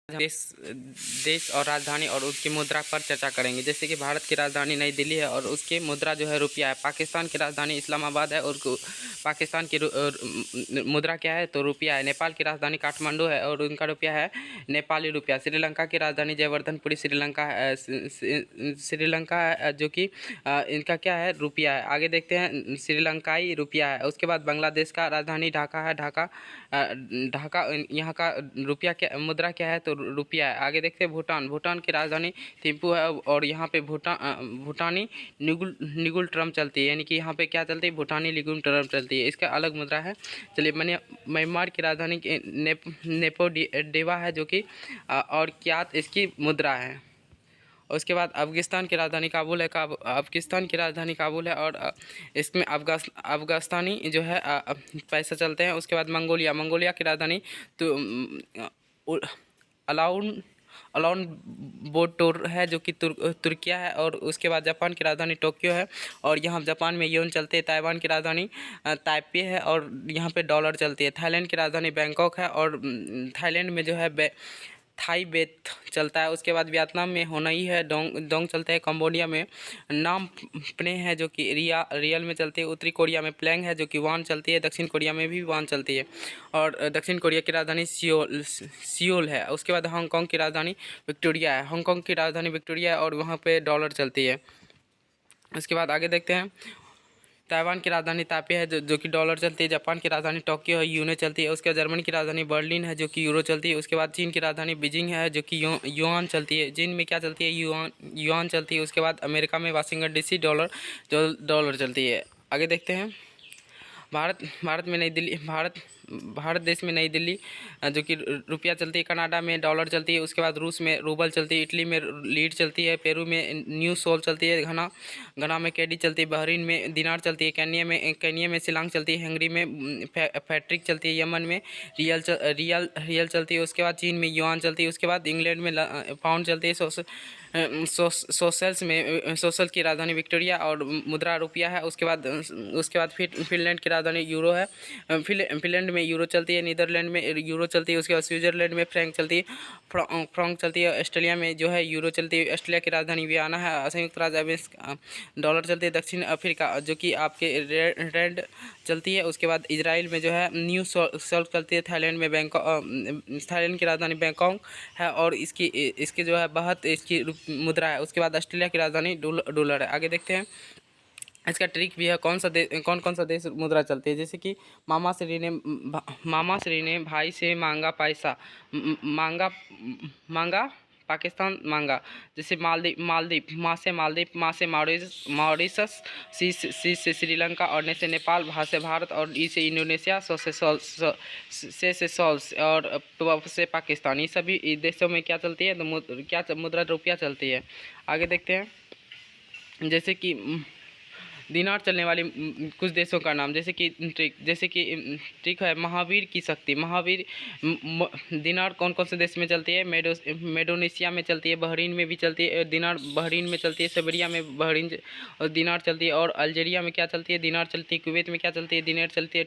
देश देश और राजधानी और उसकी मुद्रा पर चर्चा करेंगे। जैसे कि भारत की राजधानी नई दिल्ली है और उसकी मुद्रा जो है रुपया है। पाकिस्तान की राजधानी इस्लामाबाद है और पाकिस्तान की मुद्रा क्या है तो रुपया है। नेपाल की राजधानी काठमांडू है और उनका रुपया है नेपाली रुपया। श्रीलंका की राजधानी जयवर्धनपुरी श्रीलंका है, श्रीलंका है जो कि इनका क्या है रुपया है। आगे देखते हैं श्रीलंकाई रुपया है। उसके बाद बांग्लादेश का राजधानी ढाका है। ढाका यहाँ का रुपया क्या मुद्रा क्या है तो रुपया है। आगे देखते हैं भूटान की राजधानी थिम्पू है और यहाँ पे भूटानी निगुल ट्रम चलती है। यानी कि यहाँ पे क्या चलती है भूटानी निगुल ट्रम चलती है। इसका अलग मुद्रा है। चलिए म्यांमार की राजधानी नेपोडेवा है जो कि और क्या इसकी मुद्रा है। उसके बाद अफगानिस्तान की राजधानी काबुल है। अफगानिस्तान की राजधानी काबुल है और इसमें अफगानिस्तानी जो है पैसा चलते हैं। उसके बाद मंगोलिया की राजधानी तो अलाउन बोटोर है जो कि तुर्किया है। और उसके बाद जापान की राजधानी टोक्यो है और यहाँ जापान में येन चलते हैं। ताइवान की राजधानी ताइपे है और यहाँ पे डॉलर चलती है। थाईलैंड की राजधानी बैंकॉक है और थाईलैंड में जो है थाई बेत चलता है। उसके बाद वियतनाम में होनई है, डोंग चलता है। कंबोडिया में नाम प्ने है जो कि रियल में चलती है। उत्तरी कोरिया में प्लैंग है जो कि वान चलती है। दक्षिण कोरिया में भी वान चलती है और दक्षिण कोरिया की राजधानी सियोल है। उसके बाद हांगकांग की राजधानी विक्टोरिया है। हांगकांग की राजधानी विक्टोरिया है और वहाँ पे डॉलर चलती है। उसके बाद आगे देखते हैं ताइवान की राजधानी ताइपे है जो कि डॉलर चलती है। जापान की राजधानी टोक्यो है, यूने चलती है। उसके बाद जर्मनी की राजधानी बर्लिन है जो कि यूरो चलती है। उसके बाद चीन की राजधानी बीजिंग है जो कि युआन चलती है। चीन में क्या चलती है युआन चलती है। उसके बाद अमेरिका में वाशिंगटन डीसी डॉलर चलती है। आगे देखते हैं भारत देश में नई दिल्ली जो कि रुपया चलती है। कनाडा में डॉलर चलती है। उसके बाद रूस में रूबल चलती है। इटली में लीड चलती है। पेरू में न्यू सोल चलती है। घना में कैडी चलती है। बहरीन में दिनार चलती है। केन्या में शिलांग चलती है। हंगरी में फैट्रिक चलती है। यमन में रियल चलती है। उसके बाद चीन में युआन चलती है। उसके बाद इंग्लैंड में पाउंड चलती है। सोशल की राजधानी विक्टोरिया और मुद्रा रुपया है। उसके बाद फिनलैंड की राजधानी यूरो है। फिनलैंड में यूरो चलती है। नीदरलैंड में यूरो चलती है। उसके बाद स्विट्जरलैंड में फ्रैंक चलती है। फ्रॉन्क चलती है। ऑस्ट्रेलिया में जो है यूरो चलती है। ऑस्ट्रेलिया की राजधानी वियना है। संयुक्त राज्य अमेरिका डॉलर चलती है। दक्षिण अफ्रीका जो कि आपके रेड चलती है। उसके बाद इजराइल में जो है न्यू सोल चलती है। थाईलैंड में थाईलैंड की राजधानी बैंकॉक है और इसकी जो है बहुत इसकी मुद्रा है। उसके बाद ऑस्ट्रेलिया की राजधानी डॉलर है। आगे देखते हैं इसका ट्रिक भी है कौन कौन सा देश मुद्रा चलती है। जैसे कि मामा श्री ने भाई से मांगा पैसा मांगा पाकिस्तान मांगा। जैसे मालदीव माँ से मॉरिशस, सी से श्रीलंका और ने से नेपाल, भा से भारत और ई से इंडोनेशिया, से सॉल्स और से पाकिस्तान। ये सभी देशों में क्या चलती है तो क्या मुद्रा रुपया चलती है। आगे देखते हैं जैसे कि दिनार चलने वाली कुछ देशों का नाम। जैसे कि ट्रिक है महावीर की शक्ति। दिनार कौन कौन से देश में चलती है। मेडोनेशिया में चलती है। बहरीन में भी चलती है दिनार। बहरीन में चलती है। सर्बिया में बहरीन और दिनार चलती है। और अल्जीरिया में क्या चलती है दिनार चलती है। कुवैत में क्या चलती है दिनार चलती है।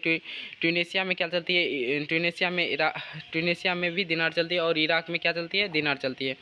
ट्यूनीशिया में क्या चलती है ट्यूनीशिया में भी दिनार चलती है। और इराक में क्या चलती है दिनार चलती है।